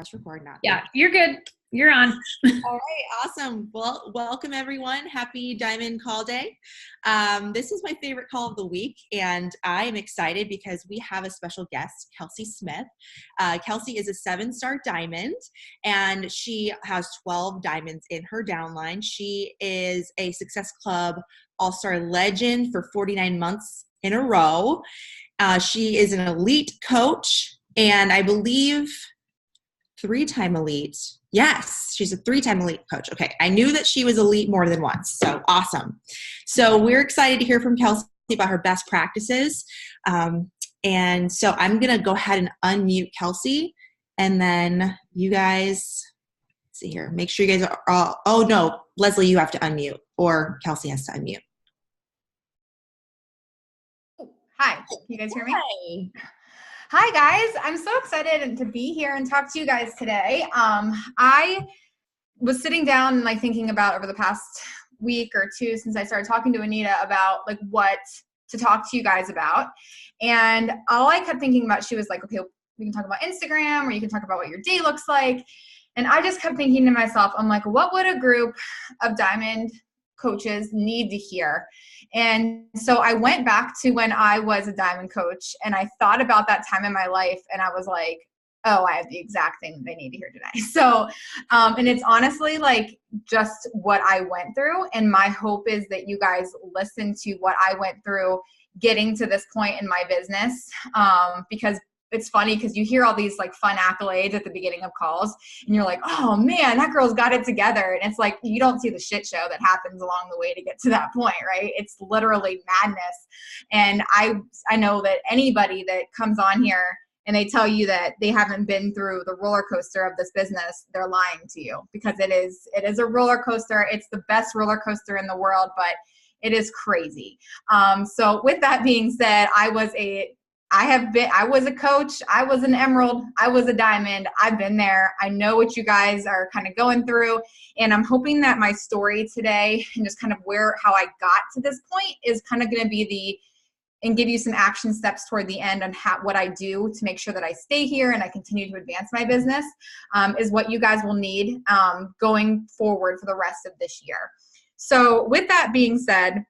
press record, not Yeah, you're good. You're on. All right, awesome. Well, welcome everyone. Happy Diamond Call Day. This is my favorite call of the week, and I am excited because we have a special guest, Kelsey Smith. Kelsey is a 7-star diamond, and she has 12 diamonds in her downline. She is a Success Club All-Star legend for 49 months in a row. She is an elite coach, and I believe 3-time elite. Yes, she's a 3-time elite coach. Okay, I knew that she was elite more than once, so awesome. So we're excited to hear from Kelsey about her best practices. And so I'm going to go ahead and unmute Kelsey, and then you guys, let's see here, make sure you guys are all, oh no, Leslie, you have to unmute, or Kelsey has to unmute. Hi, can you guys hear me? Hi. Hi guys, I'm so excited to be here and talk to you guys today. I was sitting down and like thinking about over the past week or two since I started talking to Anita about like what to talk to you guys about. And all I kept thinking about, she was like, okay, we can talk about Instagram, or you can talk about what your day looks like. And I just kept thinking to myself, I'm like, what would a group of diamond coaches need to hear? And so I went back to when I was a diamond coach, and I thought about that time in my life, and I was like, oh, I have the exact thing they need to hear today. So, and it's honestly like just what I went through. And my hope is that you guys listen to what I went through getting to this point in my business, because it's funny because you hear all these like fun accolades at the beginning of calls and you're like, oh man, that girl's got it together. And it's like, you don't see the shit show that happens along the way to get to that point, right? It's literally madness. And I know that anybody that comes on here and they tell you that they haven't been through the roller coaster of this business, they're lying to you, because it is a roller coaster. It's the best roller coaster in the world, but it is crazy. So with that being said, I was a coach, I was an emerald, I was a diamond, I've been there. I know what you guys are kind of going through, and I'm hoping that my story today and just kind of how I got to this point is kind of going to be and give you some action steps toward the end on what I do to make sure that I stay here and I continue to advance my business, is what you guys will need going forward for the rest of this year. So with that being said,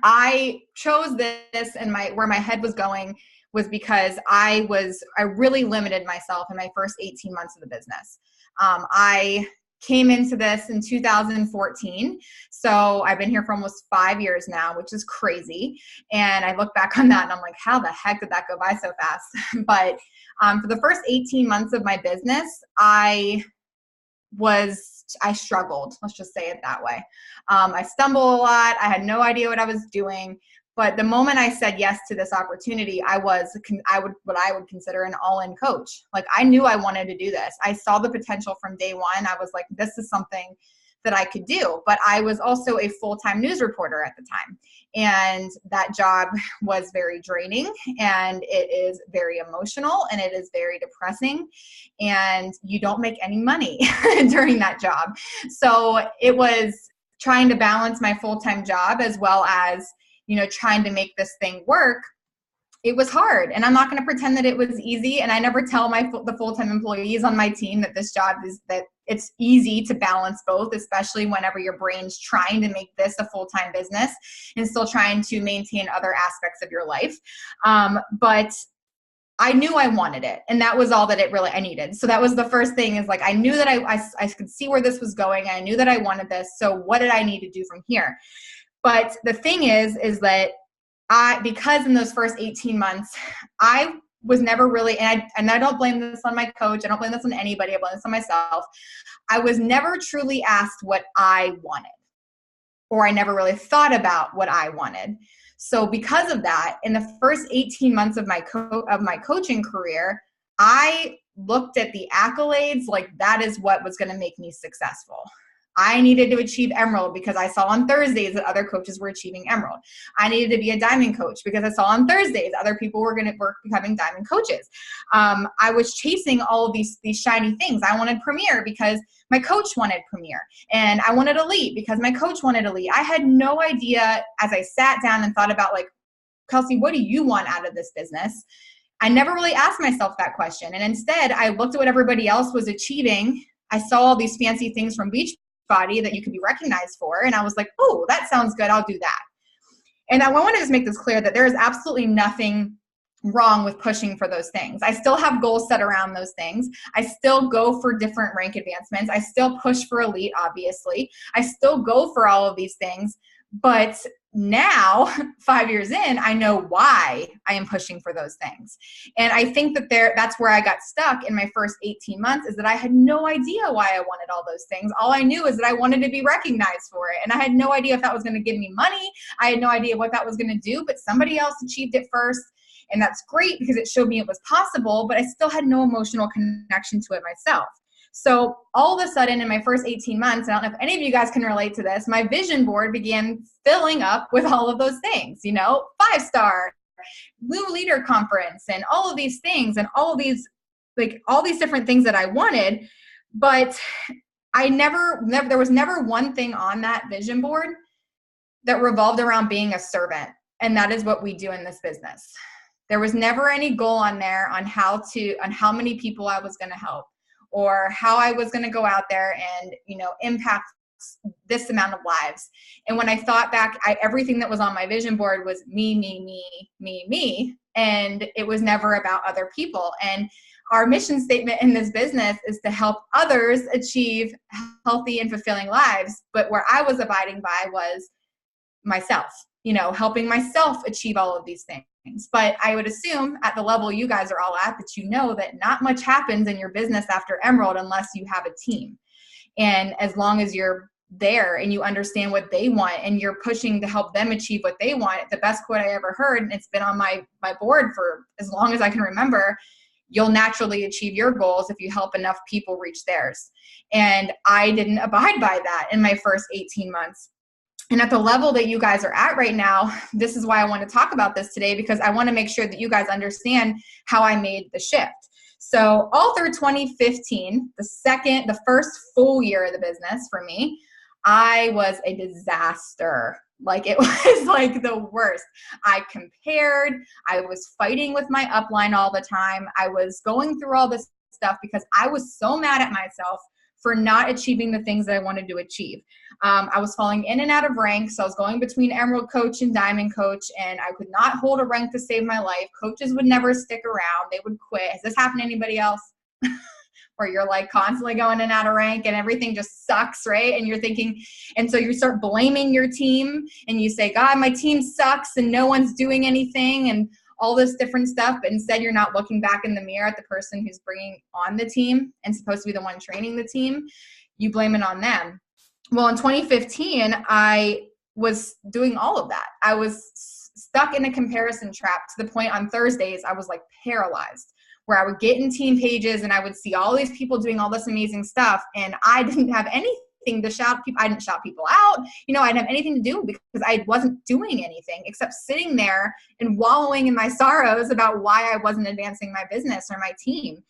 I chose this, and where my head was going was because I really limited myself in my first 18 months of the business. I came into this in 2014. So I've been here for almost 5 years now, which is crazy. And I look back on that and I'm like, how the heck did that go by so fast? But for the first 18 months of my business, I struggled. Let's just say it that way. I stumbled a lot. I had no idea what I was doing. But the moment I said yes to this opportunity, I would consider an all-in coach. Like, I knew I wanted to do this. I saw the potential from day one. I was like, this is something that I could do. But I was also a full-time news reporter at the time. And that job was very draining, and it is very emotional, and it is very depressing, and you don't make any money during that job. So it was trying to balance my full-time job as well as, trying to make this thing work. It was hard, and I'm not going to pretend that it was easy. And I never tell the full-time employees on my team that that it's easy to balance both, especially whenever your brain's trying to make this a full-time business and still trying to maintain other aspects of your life. But I knew I wanted it, and that was all that I needed. So that was the first thing, is like, I knew that I could see where this was going. I knew that I wanted this. So what did I need to do from here? But the thing is that because in those first 18 months, I was never really, and I don't blame this on my coach, I don't blame this on anybody, I blame this on myself. I was never truly asked what I wanted, or I never really thought about what I wanted. So because of that, in the first 18 months of my coaching career, I looked at the accolades like that is what was going to make me successful. I needed to achieve emerald because I saw on Thursdays that other coaches were achieving emerald. I needed to be a diamond coach because I saw on Thursdays other people were becoming diamond coaches. I was chasing all of these shiny things. I wanted premier because my coach wanted premier, and I wanted elite because my coach wanted elite. I had no idea, as I sat down and thought about, like, Kelsey, what do you want out of this business? I never really asked myself that question. And instead, I looked at what everybody else was achieving. I saw all these fancy things from Beachbody that you could be recognized for. And I was like, oh, that sounds good. I'll do that. And I want to just make this clear that there is absolutely nothing wrong with pushing for those things. I still have goals set around those things. I still go for different rank advancements. I still push for elite, obviously. I still go for all of these things. But now, 5 years in, I know why I am pushing for those things. And I think that that's where I got stuck in my first 18 months, is that I had no idea why I wanted all those things. All I knew is that I wanted to be recognized for it. And I had no idea if that was going to give me money. I had no idea what that was going to do, but somebody else achieved it first. And that's great because it showed me it was possible, but I still had no emotional connection to it myself. So all of a sudden in my first 18 months, I don't know if any of you guys can relate to this, my vision board began filling up with all of those things, 5-star, Blue Leader Conference, and all of these things, and all of these, all these different things that I wanted. But there was never one thing on that vision board that revolved around being a servant. And that is what we do in this business. There was never any goal on there on how many people I was going to help, or how I was going to go out there and, impact this amount of lives. And when I thought back, everything that was on my vision board was me. And it was never about other people. And our mission statement in this business is to help others achieve healthy and fulfilling lives. But where I was abiding by was myself, helping myself achieve all of these things. But I would assume at the level you guys are all at that that not much happens in your business after Emerald unless you have a team. And as long as you're there and you understand what they want and you're pushing to help them achieve what they want, the best quote I ever heard, and it's been on my board for as long as I can remember, you'll naturally achieve your goals if you help enough people reach theirs. And I didn't abide by that in my first 18 months. And at the level that you guys are at right now, this is why I want to talk about this today, because I want to make sure that you guys understand how I made the shift. So all through 2015, the first full year of the business for me, I was a disaster. It was like the worst. I compared, I was fighting with my upline all the time. I was going through all this stuff because I was so mad at myself for not achieving the things that I wanted to achieve. I was falling in and out of ranks. So I was going between Emerald Coach and Diamond Coach, and I could not hold a rank to save my life. Coaches would never stick around. They would quit. Has this happened to anybody else? Where you're constantly going in and out of rank and everything just sucks, right? And you're thinking, and so you start blaming your team and you say, God, my team sucks and no one's doing anything and all this different stuff, but instead you're not looking back in the mirror at the person who's bringing on the team and supposed to be the one training the team. You blame it on them. Well, in 2015, I was doing all of that. I was stuck in a comparison trap to the point on Thursdays I was paralyzed, where I would get in team pages and I would see all these people doing all this amazing stuff, and I didn't have anything to shout people. I didn't shout people out. I didn't have anything to do because I wasn't doing anything except sitting there and wallowing in my sorrows about why I wasn't advancing my business or my team.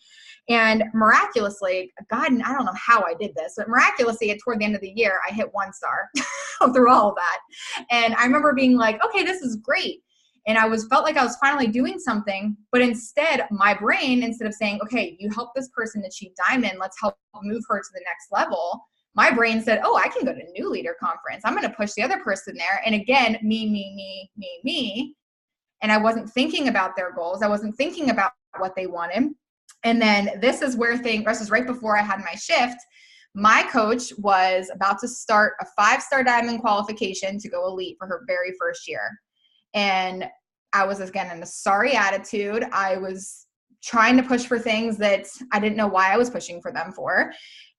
And miraculously, God, I don't know how I did this, but miraculously toward the end of the year, I hit 1 star through all of that. And I remember being like, okay, this is great. And I felt like I was finally doing something, but instead my brain, instead of saying, okay, you help this person achieve Diamond, let's help move her to the next level. My brain said, oh, I can go to New Leader Conference. I'm going to push the other person there. And again, me. And I wasn't thinking about their goals. I wasn't thinking about what they wanted. And then this is right before I had my shift. My coach was about to start a 5-star Diamond qualification to go elite for her very first year. And I was, again, in a sorry attitude. I was trying to push for things that I didn't know why I was pushing for them for.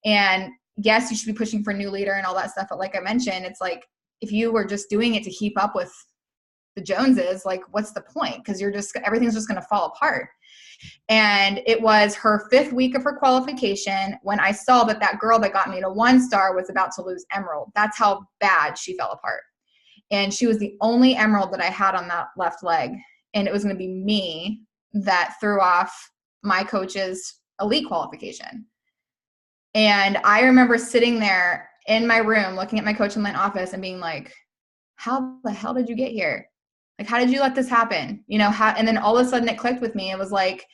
And yes, you should be pushing for New Leader and all that stuff. But like I mentioned, it's if you were just doing it to keep up with the Joneses, what's the point? Because everything's just going to fall apart. And it was her 5th week of her qualification when I saw that girl that got me to 1 star was about to lose Emerald. That's how bad she fell apart. And she was the only Emerald that I had on that left leg. And it was going to be me that threw off my coach's elite qualification. And I remember sitting there in my room looking at my coach in my office and being like, how the hell did you get here? Like, how did you let this happen? And then all of a sudden it clicked with me. It was like,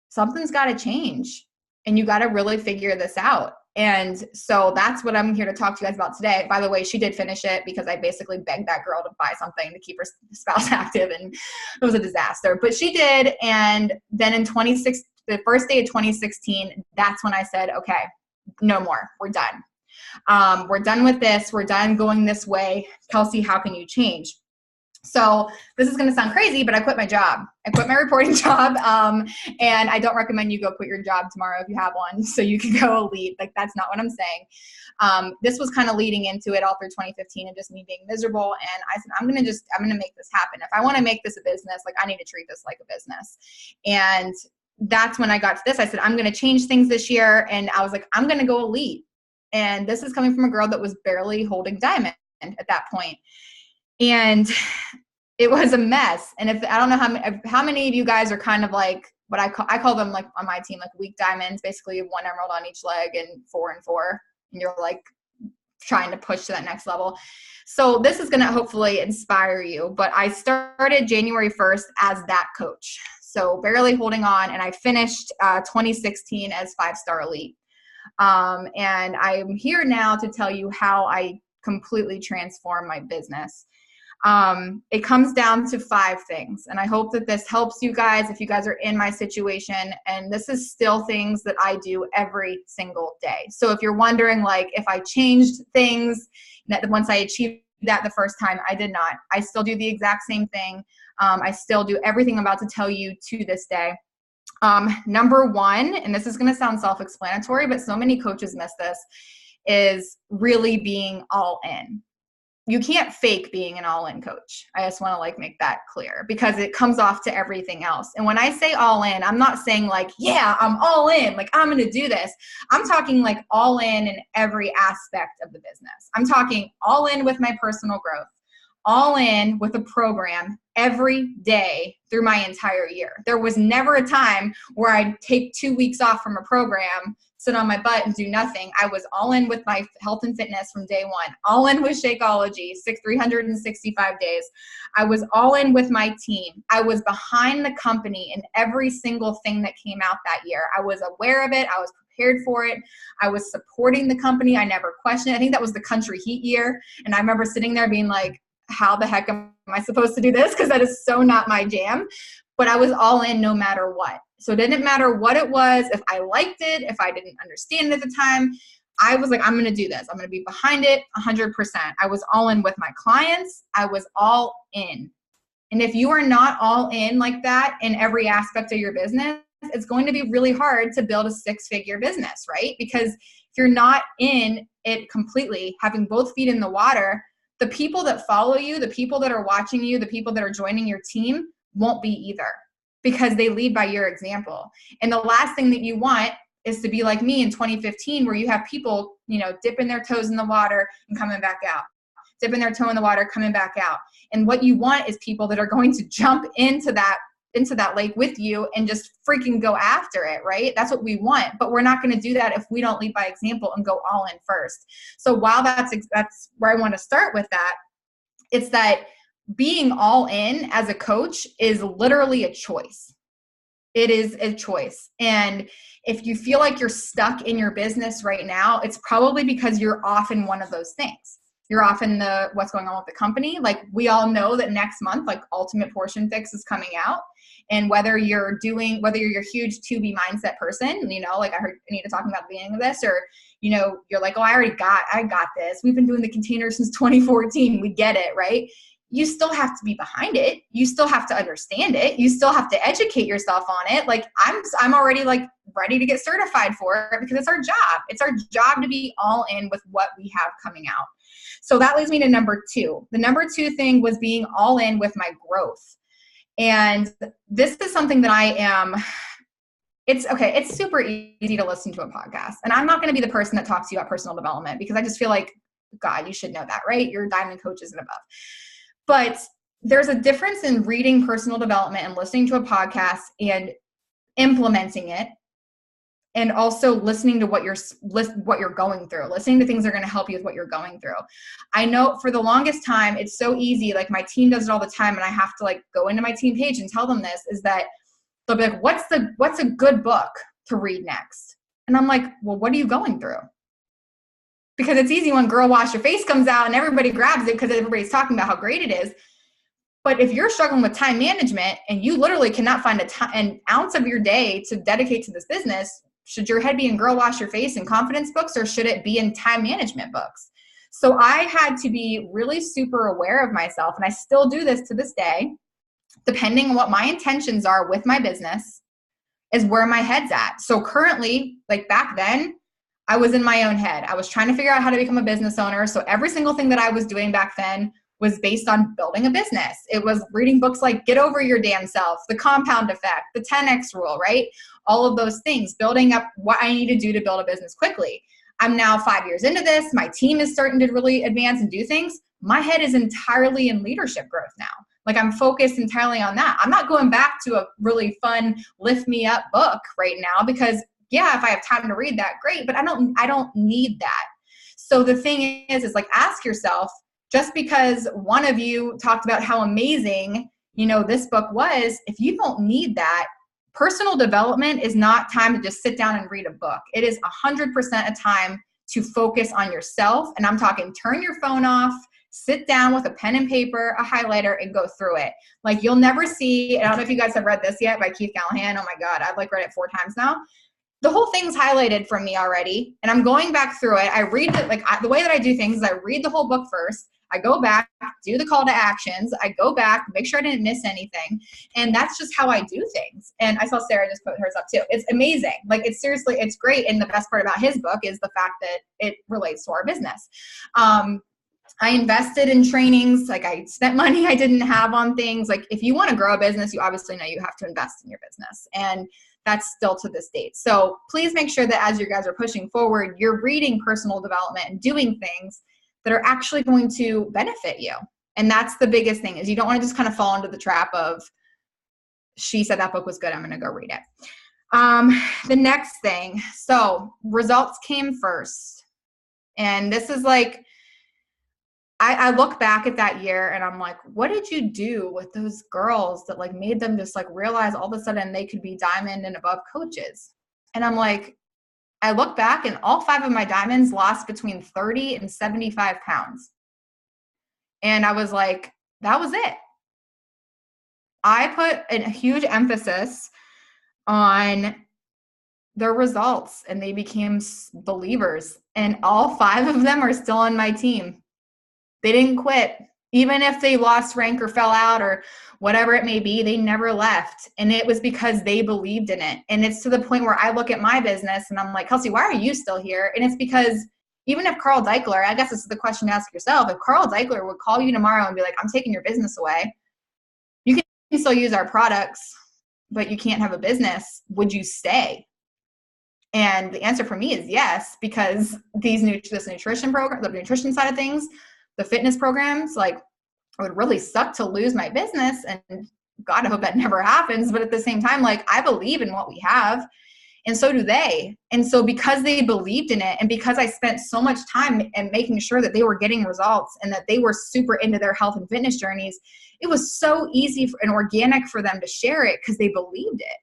something's got to change and you got to really figure this out. And so that's what I'm here to talk to you guys about today. By the way, she did finish it because I basically begged that girl to buy something to keep her spouse active, and it was a disaster. But she did. And then the first day of 2016, that's when I said, okay, no more. We're done. We're done with this. We're done going this way. Kelsey, how can you change? So this is going to sound crazy, but I quit my job. I quit my reporting job. And I don't recommend you go quit your job tomorrow if you have one, so you can go lead. Like, that's not what I'm saying. This was kind of leading into it all through 2015 and just me being miserable. And I said, I'm going to make this happen. If I want to make this a business, like, I need to treat this like a business. And that's when I got to this. I said, I'm going to change things this year. And I was like, I'm going to go elite. And this is coming from a girl that was barely holding diamond at that point. And it was a mess. And I don't know how many of you guys are kind of like what I call them, like on my team, like weak diamonds, basically 1 emerald on each leg and 4 and 4. And you're like trying to push to that next level. So this is going to hopefully inspire you. But I started January 1st as that coach. So barely holding on. And I finished 2016 as 5-star elite. And I'm here now to tell you how I completely transformed my business. It comes down to 5 things. And I hope that this helps you guys if you guys are in my situation. And this is still things that I do every single day. So if you're wondering, like, if I changed things that once I achieved that the first time, I did not. I still do the exact same thing. I still do everything I'm about to tell you to this day. Number 1, and this is going to sound self-explanatory, but so many coaches miss this, is really being all in. You can't fake being an all-in coach. I just want to make that clear because it comes off to everything else. And when I say all in, I'm not saying like, yeah, I'm all in, like I'm going to do this. I'm talking like all in every aspect of the business. I'm talking all in with my personal growth, all in with a program every day through my entire year. There was never a time where I'd take 2 weeks off from a program, sit on my butt and do nothing. I was all in with my health and fitness from day one, all in with Shakeology, 365 days. I was all in with my team. I was behind the company in every single thing that came out that year. I was aware of it. I was prepared for it. I was supporting the company. I never questioned it. I think that was the country heat year. And I remember sitting there being like, how the heck am I supposed to do this? Because that is so not my jam. But I was all in no matter what. So it didn't matter what it was, if I liked it, if I didn't understand it at the time. I was like, I'm going to do this. I'm going to be behind it 100%. I was all in with my clients. I was all in. And if you are not all in like that in every aspect of your business, it's going to be really hard to build a 6-figure business, right? Because if you're not in it completely, having both feet in the water, the people that follow you, the people that are watching you, the people that are joining your team won't be either because they lead by your example. And the last thing that you want is to be like me in 2015 where you have people, dipping their toes in the water and coming back out, dipping their toe in the water, coming back out. And what you want is people that are going to jump into that lake with you and just freaking go after it, right? That's what we want. But we're not going to do that if we don't lead by example and go all in first. So while that's where I want to start with that, it's that being all in as a coach is literally a choice. It is a choice. And if you feel like you're stuck in your business right now, it's probably because you're off in one of those things. You're off in what's going on with the company. Like we all know that next month, like Ultimate Portion Fix is coming out. And whether you're a huge 2B mindset person, like I heard Anita talking about the beginning of this, or, you're like, oh, I got this. We've been doing the container since 2014. We get it, right? You still have to be behind it. You still have to understand it. You still have to educate yourself on it. Like I'm already like ready to get certified for it because it's our job. It's our job to be all in with what we have coming out. So that leads me to number 2. The number 2 thing was being all in with my growth. And this is something that it's super easy to listen to a podcast. And I'm not going to be the person that talks to you about personal development because I just feel like, God, you should know that, right? You're diamond coaches and above. But there's a difference in reading personal development and listening to a podcast and implementing it and also listening to what you're going through, listening to things that are going to help you with what you're going through. I know for the longest time, it's so easy. Like my team does it all the time. And I have to like go into my team page and tell them this, is that they'll be like, what's a good book to read next? And I'm like, well, what are you going through? Because it's easy when Girl Wash Your Face comes out and everybody grabs it because everybody's talking about how great it is. But if you're struggling with time management and you literally cannot find an ounce of your day to dedicate to this business, should your head be in Girl Wash Your Face and confidence books, or should it be in time management books? So I had to be really super aware of myself, and I still do this to this day. Depending on what my intentions are with my business is where my head's at. So currently, like back then, I was in my own head. I was trying to figure out how to become a business owner. So every single thing that I was doing back then was based on building a business. It was reading books like Get Over Your Damn Self, The Compound Effect, The 10X Rule, right? All of those things, building up what I need to do to build a business quickly. I'm now 5 years into this. My team is starting to really advance and do things. My head is entirely in leadership growth now. Like I'm focused entirely on that. I'm not going back to a really fun lift me up book right now because yeah, if I have time to read that, great, but I don't need that. So the thing is like ask yourself, just because one of you talked about how amazing, this book was, if you don't need that, personal development is not time to just sit down and read a book. It is 100% a time to focus on yourself. And I'm talking turn your phone off, sit down with a pen and paper, a highlighter, and go through it. Like you'll never see, I don't know if you guys have read this yet by Keith Callahan. Oh my God, I've like read it 4 times now. The whole thing's highlighted from me already. And I'm going back through it. I read it, the way that I do things is I read the whole book first. I go back, do the call to actions. I go back, make sure I didn't miss anything. And that's just how I do things. And I saw Sarah just put hers up too. It's amazing. Like it's seriously, it's great. And the best part about his book is the fact that it relates to our business. I invested in trainings. Like I spent money I didn't have on things. Like if you want to grow a business, you obviously know you have to invest in your business. And that's still to this date. So please make sure that as you guys are pushing forward, you're reading personal development and doing things that are actually going to benefit you. And that's the biggest thing, is you don't want to just kind of fall into the trap of, she said that book was good, I'm going to go read it. The next thing, so results came first. And this is like, I look back at that year and I'm like, what did you do with those girls that like made them just like realize all of a sudden they could be diamond and above coaches? And I'm like, I look back and all 5 of my diamonds lost between 30 and 75 pounds. And I was like, that was it. I put a huge emphasis on their results and they became believers. And all 5 of them are still on my team. They didn't quit. Even if they lost rank or fell out or whatever it may be, they never left. And it was because they believed in it. And it's to the point where I look at my business and I'm like, Kelsey, why are you still here? And it's because even if Carl Deichler, I guess this is the question to ask yourself, if Carl Deichler would call you tomorrow and be like, I'm taking your business away, you can still use our products, but you can't have a business, would you stay? And the answer for me is yes, because this nutrition program, the nutrition side of things, the fitness programs, like it would really suck to lose my business, and God, I hope that never happens. But at the same time, like I believe in what we have, and so do they. And so because they believed in it, and because I spent so much time in making sure that they were getting results and that they were super into their health and fitness journeys, it was so easy and organic for them to share it because they believed it.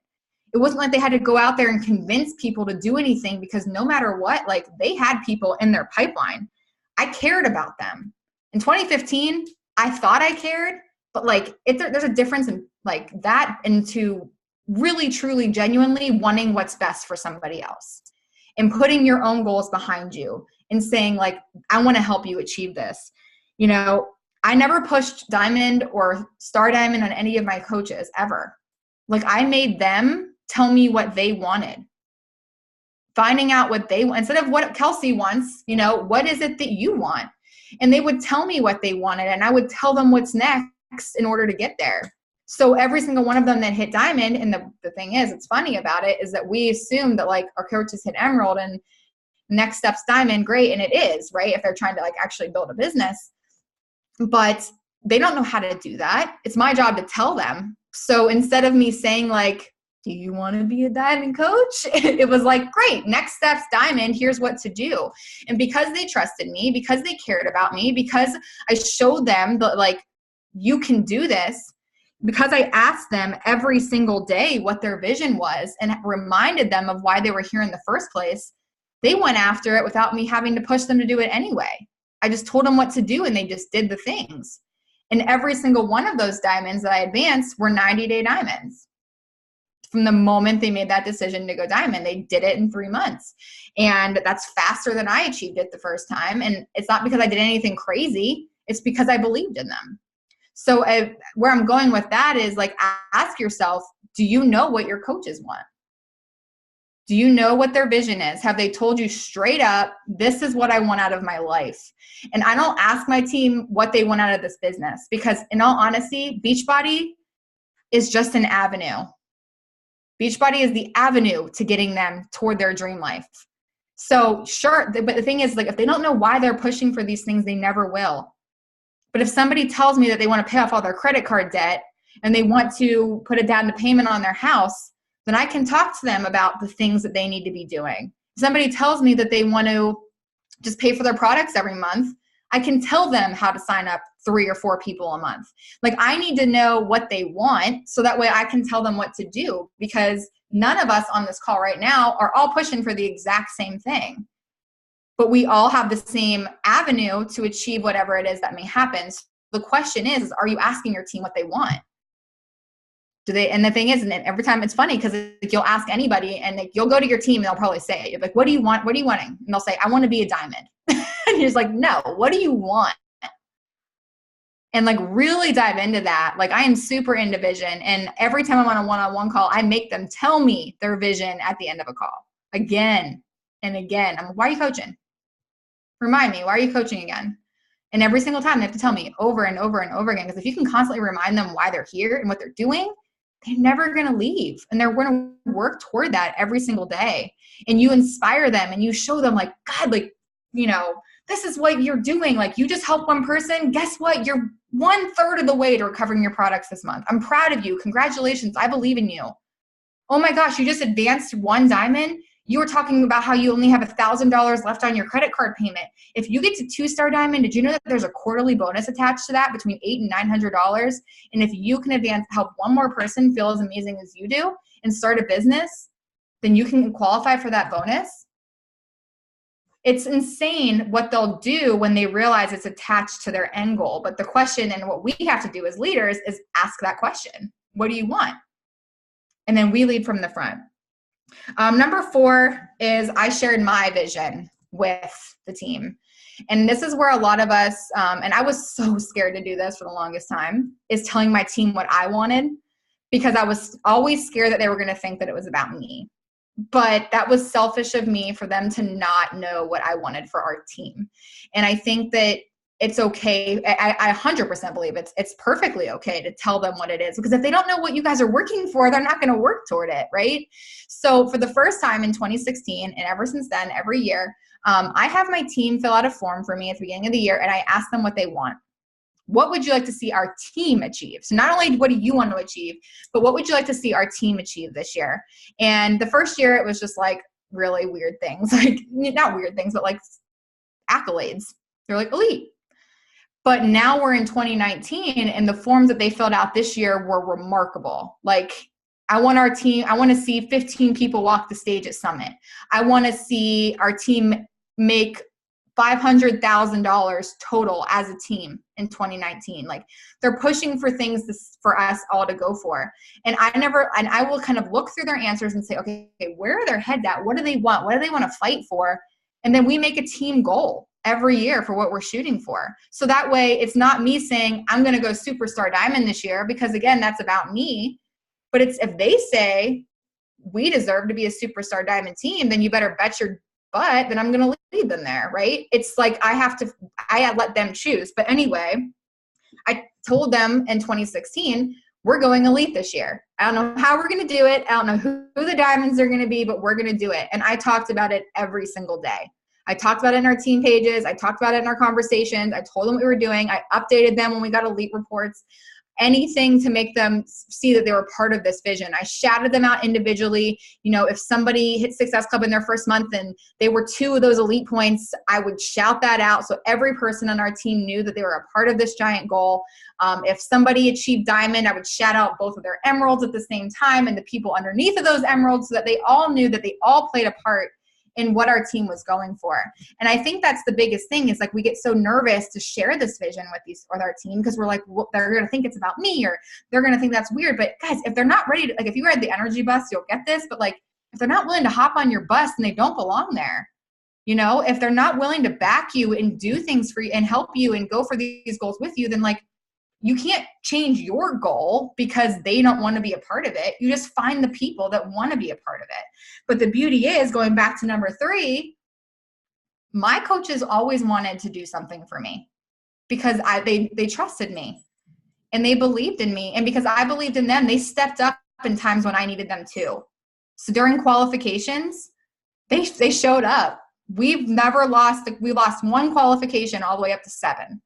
It wasn't like they had to go out there and convince people to do anything, because no matter what, like they had people in their pipeline. I cared about them. In 2015, I thought I cared, but like there's a difference in like that into really, truly, genuinely wanting what's best for somebody else and putting your own goals behind you and saying like, I want to help you achieve this. I never pushed diamond or star diamond on any of my coaches ever. Like I made them tell me what they wanted. Finding out what they want instead of what Kelsey wants, what is it that you want? And they would tell me what they wanted, and I would tell them what's next in order to get there. So every single one of them that hit diamond, and the thing is, it's funny about it, is that we assume that like our coaches hit emerald and next step's diamond, great, and it is, right? If they're trying to like actually build a business. But they don't know how to do that. It's my job to tell them. So instead of me saying like, do you want to be a diamond coach? It was like, great, next steps, diamond, here's what to do. And because they trusted me, because they cared about me, because I showed them that like, you can do this, because I asked them every single day what their vision was and reminded them of why they were here in the first place, they went after it without me having to push them to do it anyway. I just told them what to do and they just did the things. And every single one of those diamonds that I advanced were 90-day diamonds. From the moment they made that decision to go diamond, they did it in 3 months. And that's faster than I achieved it the first time. And it's not because I did anything crazy. It's because I believed in them. So where I'm going with that is like, ask yourself, do you know what your coaches want? Do you know what their vision is? Have they told you straight up, this is what I want out of my life? And I don't ask my team what they want out of this business because in all honesty, Beachbody is just an avenue. Beachbody is the avenue to getting them toward their dream life. So sure, but the thing is like, if they don't know why they're pushing for these things, they never will. But if somebody tells me that they want to pay off all their credit card debt and they want to put a down payment on their house, then I can talk to them about the things that they need to be doing. If somebody tells me that they want to just pay for their products every month, I can tell them how to sign up 3 or 4 people a month. Like I need to know what they want so that way I can tell them what to do, because none of us on this call right now are all pushing for the exact same thing. But we all have the same avenue to achieve whatever it is that may happen. So the question is, are you asking your team what they want? Do they? And the thing is, and every time it's funny because you'll ask anybody and you'll go to your team and they'll probably say it. You're like, what do you want? What are you wanting? And they'll say, I want to be a diamond. And you're just like, no, what do you want? And like really dive into that. Like I am super into vision. And every time I'm on a one-on-one call, I make them tell me their vision at the end of a call again and again. I'm like, why are you coaching? Remind me, why are you coaching again? And every single time they have to tell me over and over and over again. Because if you can constantly remind them why they're here and what they're doing, they're never going to leave. And they're going to work toward that every single day. And you inspire them and you show them like, God, like, you know, this is what you're doing. Like you just helped one person. Guess what? You're 1/3 of the way to recovering your products this month. I'm proud of you. Congratulations. I believe in you. Oh my gosh, you just advanced 1 diamond. You were talking about how you only have $1,000 left on your credit card payment. If you get to 2-star diamond, did you know that there's a quarterly bonus attached to that between $800 and $900? And if you can advance, help one more person feel as amazing as you do and start a business, then you can qualify for that bonus. It's insane what they'll do when they realize it's attached to their end goal. But the question and what we have to do as leaders is ask that question. What do you want? And then we lead from the front. Number 4 is I shared my vision with the team. And this is where a lot of us, and I was so scared to do this for the longest time, is telling my team what I wanted because I was always scared that they were going to think that it was about me. But that was selfish of me for them to not know what I wanted for our team. And I think that it's okay. I 100% believe it's perfectly okay to tell them what it is, because if they don't know what you guys are working for, they're not going to work toward it, right? So for the first time in 2016, and ever since then, every year, I have my team fill out a form for me at the beginning of the year, and I ask them what they want. What would you like to see our team achieve? So not only what do you want to achieve, but what would you like to see our team achieve this year? And the first year, it was just like really weird things, like not weird things, but like accolades. They're like elite. But now we're in 2019 and the forms that they filled out this year were remarkable. Like I want our team, I want to see 15 people walk the stage at Summit. I want to see our team make $500,000 total as a team in 2019. Like they're pushing for things for us all to go for. And I will kind of look through their answers and say, okay, where are their heads at? What do they want? What do they want to fight for? And then we make a team goal every year for what we're shooting for. So that way it's not me saying I'm going to go superstar diamond this year, because again, that's about me. But it's if they say we deserve to be a superstar diamond team, then you better bet your butt that I'm going to lead them there, right? It's like I let them choose. But anyway, I told them in 2016, we're going elite this year. I don't know how we're going to do it. I don't know who the diamonds are going to be, but we're going to do it. And I talked about it every single day. I talked about it in our team pages. I talked about it in our conversations. I told them what we were doing. I updated them when we got elite reports. anything to make them see that they were part of this vision. I shouted them out individually. If somebody hit Success Club in their first month and they were 2 of those elite points, I would shout that out so every person on our team knew that they were a part of this giant goal. If somebody achieved diamond, I would shout out both of their emeralds at the same time and the people underneath of those emeralds so that they all knew that they all played a part in what our team was going for. And I think that's the biggest thing is like we get so nervous to share this vision with our team because we're like, well, they're going to think it's about me or they're going to think that's weird. But guys, if they're not ready to, like if you ride the energy bus, you'll get this. But like if they're not willing to hop on your bus, then they don't belong there. If they're not willing to back you and do things for you and help you and go for these goals with you, then like you can't change your goal because they don't want to be a part of it. You just find the people that want to be a part of it. But the beauty is, going back to number 3, my coaches always wanted to do something for me because they trusted me and they believed in me. And because I believed in them, they stepped up in times when I needed them too. So during qualifications, they showed up. We lost 1 qualification all the way up to 7.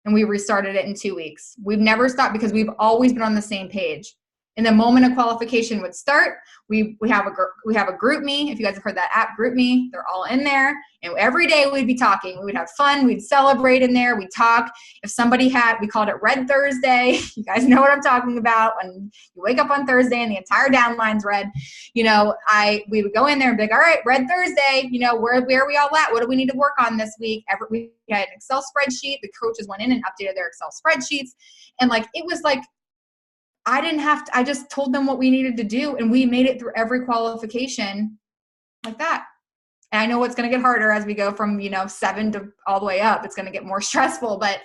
And we restarted it in 2 weeks. We've never stopped because we've always been on the same page. And the moment a qualification would start, we have a group me. If you guys have heard that app, Group Me, they're all in there. And every day we'd be talking. We would have fun. We'd celebrate in there. We'd talk. If somebody we called it Red Thursday. You guys know what I'm talking about. When you wake up on Thursday and the entire downline's red, we would go in there and be like, all right, Red Thursday, where are we all at? What do we need to work on this week? We had an Excel spreadsheet. The coaches went in and updated their Excel spreadsheets. And like, it was like, I just told them what we needed to do and we made it through every qualification like that. And I know it's going to get harder as we go from, 7 to all the way up. It's going to get more stressful, but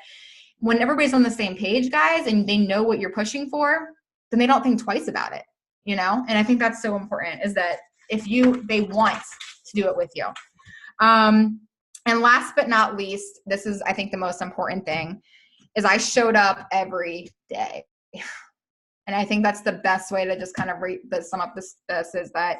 when everybody's on the same page, guys, and they know what you're pushing for, then they don't think twice about it, And I think that's so important is that they want to do it with you. And last but not least, this is, I think, the most important thing is I showed up every day. And I think that's the best way to just kind of sum up this is that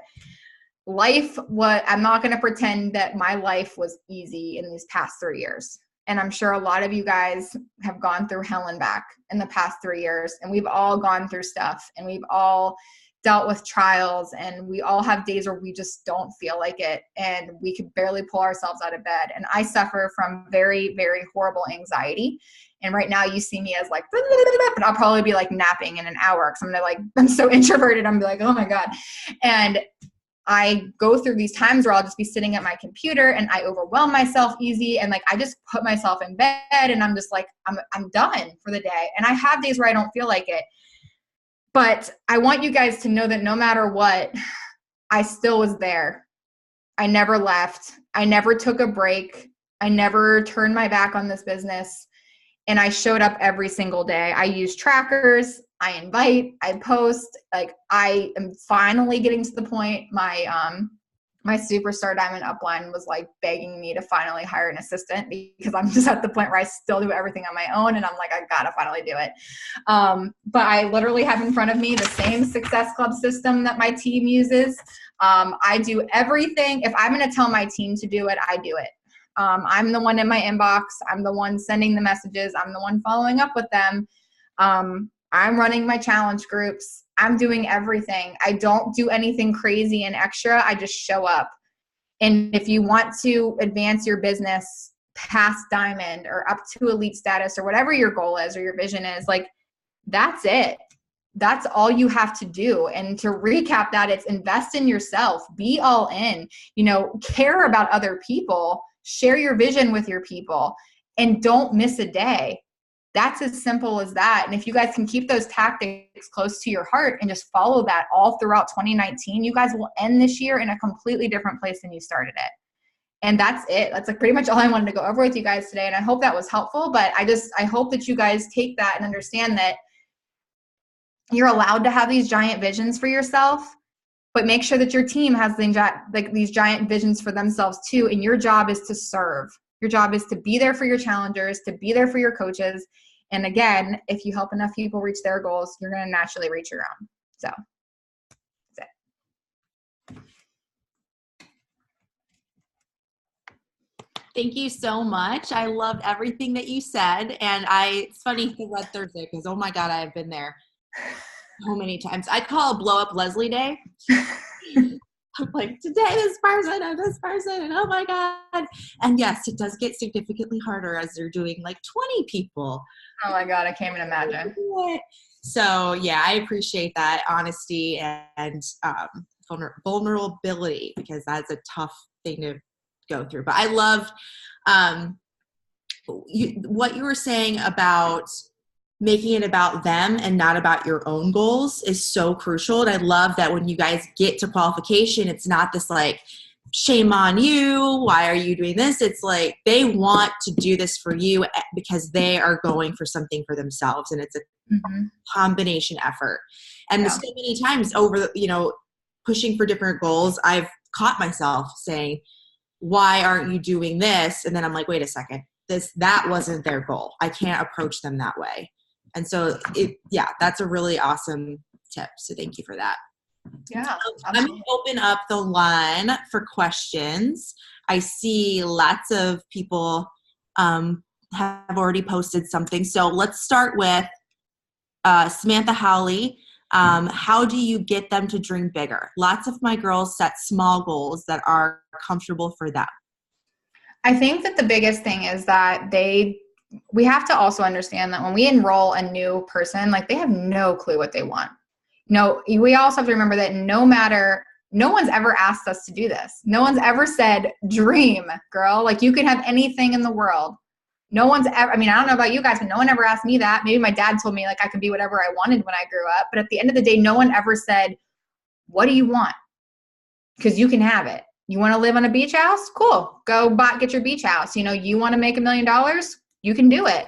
I'm not going to pretend that my life was easy in these past 3 years. And I'm sure a lot of you guys have gone through hell and back in the past 3 years. And we've all gone through stuff and we've all dealt with trials and we all have days where we just don't feel like it and we could barely pull ourselves out of bed. And I suffer from very, very horrible anxiety. And right now you see me as like, but I'll probably be like napping in an hour because I'm so introverted. I'm like, oh my God. And I go through these times where I'll just be sitting at my computer and I overwhelm myself easy. And like, I just put myself in bed and I'm just like, I'm done for the day. And I have days where I don't feel like it. But I want you guys to know that no matter what, I still was there. I never left. I never took a break. I never turned my back on this business. And I showed up every single day. I use trackers. I invite. I post. Like I am finally getting to the point. My superstar diamond upline was like begging me to finally hire an assistant because I'm just at the point where I still do everything on my own. And I'm like, I gotta finally do it. But I literally have in front of me the same Success Club system that my team uses. I do everything. If I'm going to tell my team to do it, I do it. I'm the one in my inbox. I'm the one sending the messages. I'm the one following up with them. I'm running my challenge groups. I'm doing everything. I don't do anything crazy and extra. I just show up. And if you want to advance your business past diamond or up to elite status or whatever your goal is or your vision is, like, that's it. That's all you have to do. And to recap that, it's invest in yourself, be all in, care about other people, share your vision with your people, and don't miss a day. That's as simple as that. And if you guys can keep those tactics close to your heart and just follow that all throughout 2019, you guys will end this year in a completely different place than you started it. And that's it. That's like pretty much all I wanted to go over with you guys today. And I hope that was helpful, but I hope that you guys take that and understand that you're allowed to have these giant visions for yourself, but make sure that your team has these giant visions for themselves too. And your job is to serve. Your job is to be there for your challengers, to be there for your coaches. And again, if you help enough people reach their goals, you're going to naturally reach your own. So that's it. Thank you so much. I loved everything that you said. And it's funny for Red Thursday because, oh my God, I have been there so many times. I call it Blow Up Leslie Day. I'm like, today this person and this person, and oh my God. And yes, it does get significantly harder as they're doing like 20 people. Oh my God, I can't even imagine. So yeah, I appreciate that honesty and vulnerability, because that's a tough thing to go through. But I loved what you were saying about making it about them and not about your own goals is so crucial. And I love that when you guys get to qualification, it's not this like, shame on you, why are you doing this? It's like they want to do this for you because they are going for something for themselves, and it's a combination effort. And so many times over, pushing for different goals, I've caught myself saying, why aren't you doing this? And then I'm like, wait a second, that wasn't their goal. I can't approach them that way. And so that's a really awesome tip. So thank you for that. Yeah. I'm going to open up the line for questions. I see lots of people have already posted something. So let's start with Samantha Howley. How do you get them to dream bigger? Lots of my girls set small goals that are comfortable for them. I think that the biggest thing is that we have to also understand that when we enroll a new person, like they have no clue what they want. No, we also have to remember that no one's ever asked us to do this. No one's ever said, dream, girl. Like you can have anything in the world. No one's ever, I don't know about you guys, but no one ever asked me that. Maybe my dad told me like I could be whatever I wanted when I grew up. But at the end of the day, no one ever said, what do you want? Because you can have it. You want to live on a beach house? Cool. Go get your beach house. You want to make $1 million? You can do it.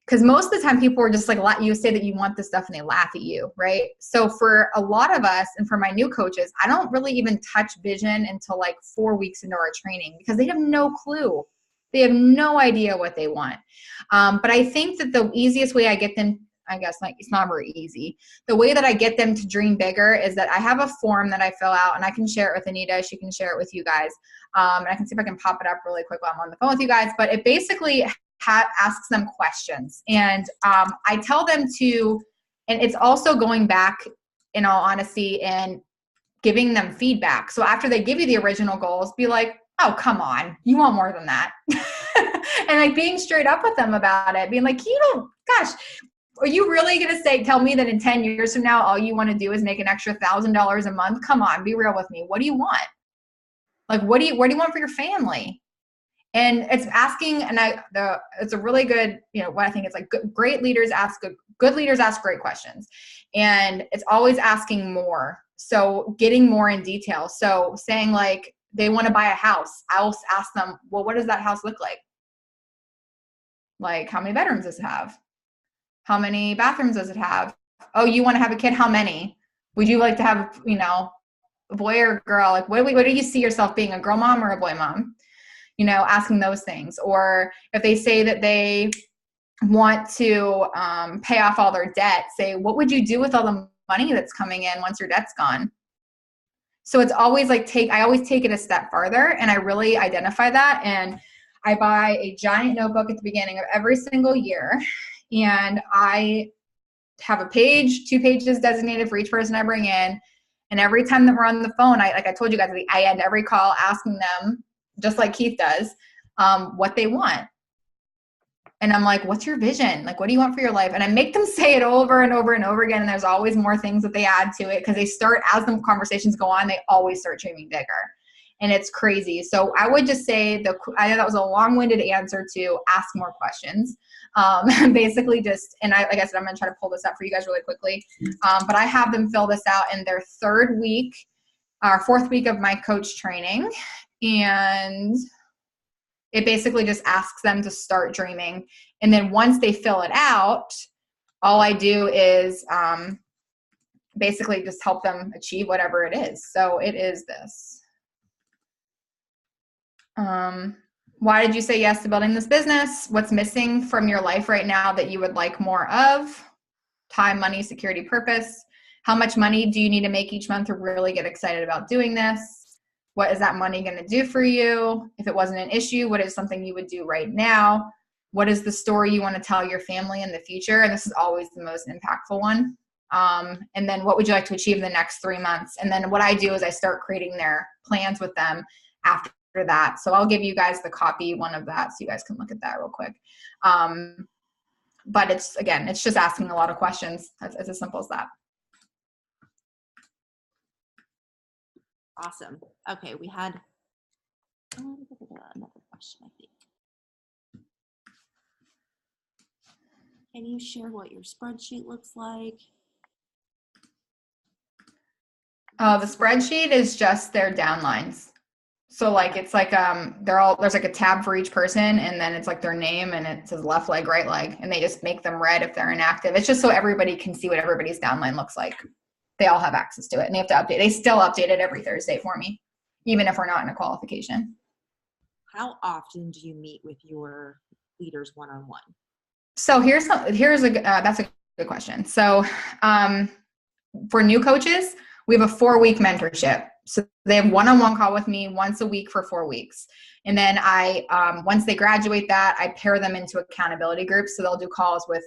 Because most of the time people are just like, you say that you want this stuff and they laugh at you, right? So for a lot of us and for my new coaches, I don't really even touch vision until like 4 weeks into our training because they have no clue. They have no idea what they want. But I think that the easiest way I get them, I guess like it's not very easy. The way that I get them to dream bigger is that I have a form that I fill out and I can share it with Anita. She can share it with you guys. And I can see if I can pop it up really quick while I'm on the phone with you guys. But it basically asks them questions. And I tell them to, and it's also going back in all honesty and giving them feedback. So after they give you the original goals, be like, oh, come on, you want more than that. And like being straight up with them about it, being like, gosh, are you really going to tell me that in 10 years from now, all you want to do is make an extra $1,000 a month? Come on, be real with me. What do you want? Like, what do you want for your family? And it's asking, and it's a really good, what I think it's like great leaders good leaders ask great questions. And it's always asking more. So getting more in detail. So saying like, they want to buy a house. I'll ask them, well, what does that house look like? Like, how many bedrooms does it have? How many bathrooms does it have? Oh, you want to have a kid? How many? Would you like to have, a boy or a girl? Like, what do you see yourself being, a girl mom or a boy mom? Asking those things. Or if they say that they want to pay off all their debt, say, what would you do with all the money that's coming in once your debt's gone? So it's always like I always take it a step farther, and I really identify that. And I buy a giant notebook at the beginning of every single year, and I have a page, 2 pages designated for each person I bring in. And every time that we're on the phone, like I told you guys, I end every call asking them, just like Keith does, what they want. And I'm like, what's your vision? Like, what do you want for your life? And I make them say it over and over and over again. And there's always more things that they add to it because they start, as the conversations go on, they always start dreaming bigger. And it's crazy. So I would just say I know that was a long-winded answer to ask more questions. Basically just, and like I said, I'm going to try to pull this up for you guys really quickly. But I have them fill this out in their 4th week of my coach training. And it basically just asks them to start dreaming. And then once they fill it out, all I do is basically just help them achieve whatever it is. So it is this. Why did you say yes to building this business? What's missing from your life right now that you would like more of? Time, money, security, purpose. How much money do you need to make each month to really get excited about doing this? What is that money going to do for you? If it wasn't an issue, what is something you would do right now? What is the story you want to tell your family in the future? And this is always the most impactful one. And then what would you like to achieve in the next 3 months? And then what I do is I start creating their plans with them after that. So I'll give you guys the copy one of that so you guys can look at that real quick. But it's just asking a lot of questions. It's as simple as that. Awesome. Okay, we had another question, I think. Can you share what your spreadsheet looks like? The spreadsheet is just their downlines. So like it's like there's like a tab for each person, and then it's like their name, and it says left leg, right leg, and they just make them red if they're inactive. It's just so everybody can see what everybody's downline looks like. They all have access to it, and they have to update. They still update it every Thursday for me, even if we're not in a qualification. How often do you meet with your leaders one-on-one? So that's a good question. So for new coaches, we have a 4-week mentorship. So they have one-on-one call with me once a week for 4 weeks. And then once they graduate that, I pair them into accountability groups. So they'll do calls with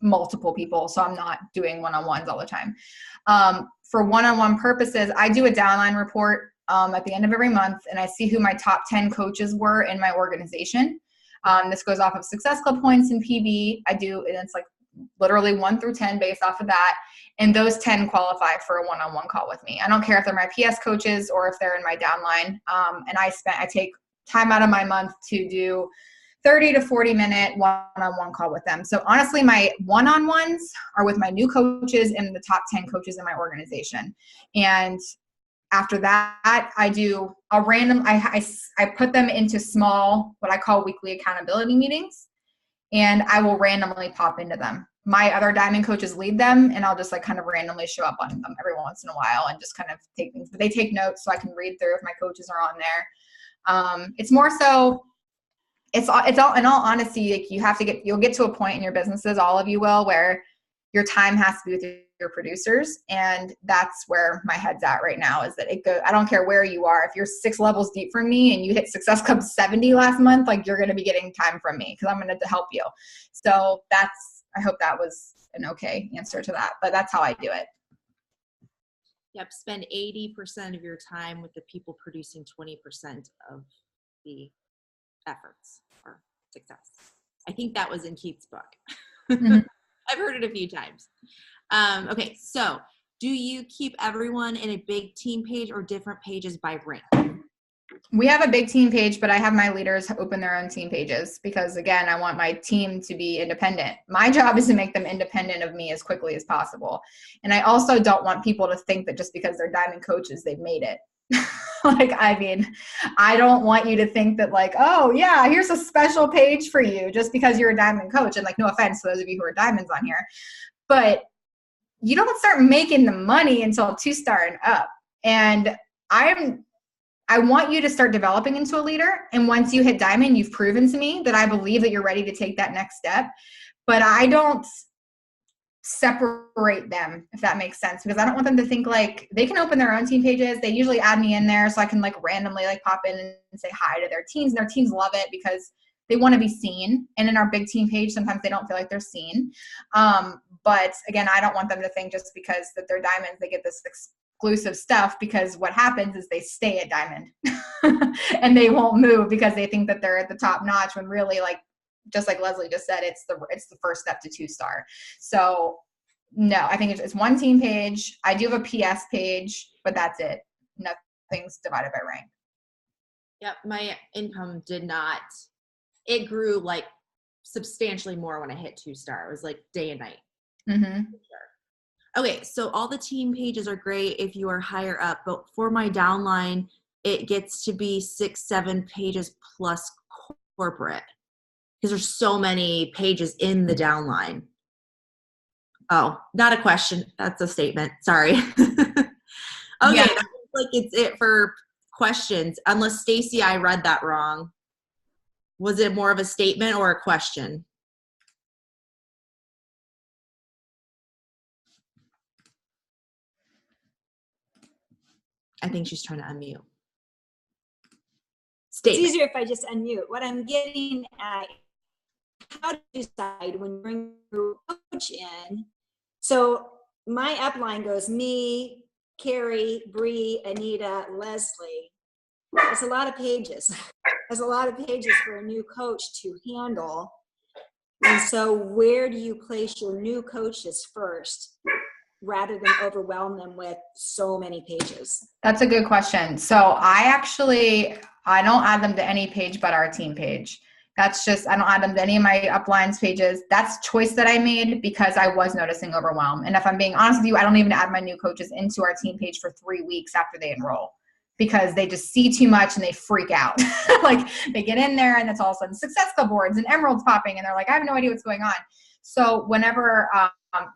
multiple people. So I'm not doing one-on-ones all the time. For one-on-one purposes, I do a downline report at the end of every month, and I see who my top 10 coaches were in my organization. This goes off of Success Club points and PB. And it's like literally 1 through 10 based off of that. And those 10 qualify for a one-on-one call with me. I don't care if they're my PS coaches or if they're in my downline. And I take time out of my month to do 30 to 40 minute one-on-one call with them. So honestly, my one-on-ones are with my new coaches and the top 10 coaches in my organization. And after that, I put them into small, what I call weekly accountability meetings, and I will randomly pop into them. My other diamond coaches lead them, and I'll just like kind of randomly show up on them every once in a while and just kind of take things. But they take notes so I can read through if my coaches are on there. It's more so, it's all in all honesty, like you'll get to a point in your businesses, all of you will, where your time has to be with your producers. And that's where my head's at right now, is that I don't care where you are. If you're 6 levels deep from me and you hit Success Club 70 last month, like you're going to be getting time from me because I'm going to help you. So I hope that was an okay answer to that, but that's how I do it. Yep. Spend 80% of your time with the people producing 20% of the efforts or success. I think that was in Keith's book. Mm-hmm. I've heard it a few times. Okay, so do you keep everyone in a big team page or different pages by rank? We have a big team page, but I have my leaders open their own team pages because, again, I want my team to be independent. My job is to make them independent of me as quickly as possible. And I also don't want people to think that just because they're diamond coaches, they've made it. I don't want you to think that like, oh yeah, here's a special page for you just because you're a diamond coach. And like, no offense to those of you who are diamonds on here, but you don't start making the money until 2-star and up. And I want you to start developing into a leader. And once you hit diamond, you've proven to me that I believe that you're ready to take that next step. But I don't separate them, if that makes sense, because I don't want them to think like they can open their own team pages. They usually add me in there so I can like randomly like pop in and say hi to their teams, and their teams love it because they want to be seen. And in our big team page, sometimes they don't feel like they're seen. But again, I don't want them to think just because that they're diamonds, they get this exclusive stuff, because what happens is they stay at diamond and they won't move because they think that they're at the top notch, when really, like, just like Leslie just said, it's the first step to 2-star. So no, I think it's one team page. I do have a PS page, but that's it. Nothing's divided by rank. Yep. My income did not, it grew like substantially more when I hit 2-star. It was like day and night. Mm-hmm. Okay. So all the team pages are great if you are higher up, but for my downline, it gets to be 6-7 pages plus corporate, because there's so many pages in the downline. Oh, not a question. That's a statement. Sorry. Okay. Yeah. That looks like it's it for questions. Unless Stacy, I read that wrong. Was it more of a statement or a question? I think she's trying to unmute. statement. easier if I just unmute. What I'm getting at, how to decide when you bring your coach in. So my upline goes me, Carrie, Bree, Anita, Leslie. That's a lot of pages. That's a lot of pages for a new coach to handle. And so where do you place your new coaches first rather than overwhelm them with so many pages? That's a good question. So I don't add them to any page but our team page. That's just, I don't add them to any of my uplines pages. That's a choice that I made because I was noticing overwhelm. And if I'm being honest with you, I don't even add my new coaches into our team page for 3 weeks after they enroll because they just see too much and they freak out. Like they get in there and it's all of a sudden success club boards and emeralds popping and they're like, I have no idea what's going on. So whenever,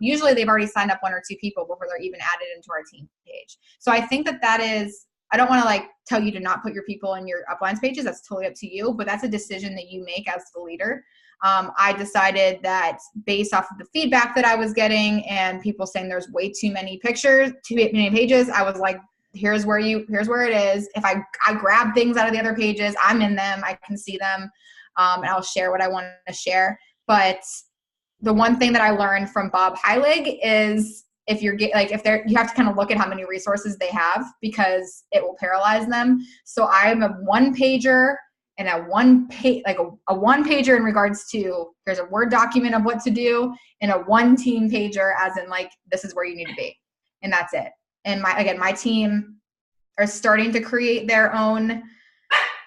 usually they've already signed up 1 or 2 people before they're even added into our team page. So I think that is, I don't want to like tell you to not put your people in your uplines pages. That's totally up to you, but that's a decision that you make as the leader. I decided that based off of the feedback that I was getting and people saying there's way too many pictures, too many pages, I was like, here's where it is. If I grab things out of the other pages, I'm in them, I can see them, and I'll share what I want to share. But the one thing that I learned from Bob Heilig is you have to kind of look at how many resources they have because it will paralyze them. So I'm a 1-pager and a 1-pager in regards to there's a Word document of what to do and a 1 team pager as in like, this is where you need to be. And that's it. And my team are starting to create their own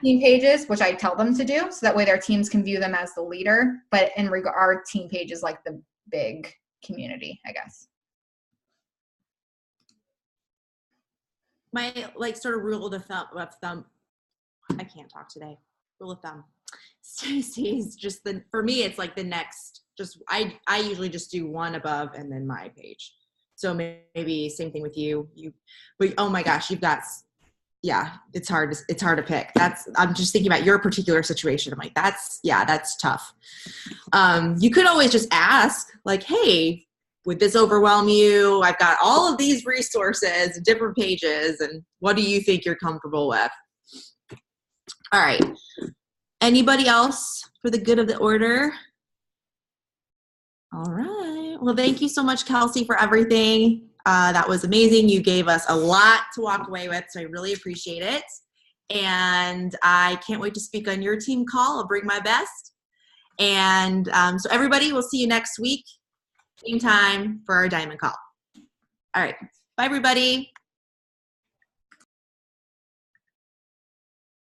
team pages, which I tell them to do. So that way their teams can view them as the leader. But our team page is like the big community, I guess. My like sort of rule of thumb, I can't talk today. Rule of thumb. Stacy's just for me, it's like the next, I usually just do 1 above and then my page. So maybe same thing with you, but oh my gosh, you've got, yeah, it's hard to pick. I'm just thinking about your particular situation. I'm like, that's tough. You could always just ask like, hey, would this overwhelm you? I've got all of these resources, different pages, and what do you think you're comfortable with? All right. Anybody else for the good of the order? All right. Well, thank you so much, Kelsey, for everything. That was amazing. You gave us a lot to walk away with, so I really appreciate it. And I can't wait to speak on your team call. I'll bring my best. And so everybody, we'll see you next week. Same time for our diamond call. All right. Bye, everybody.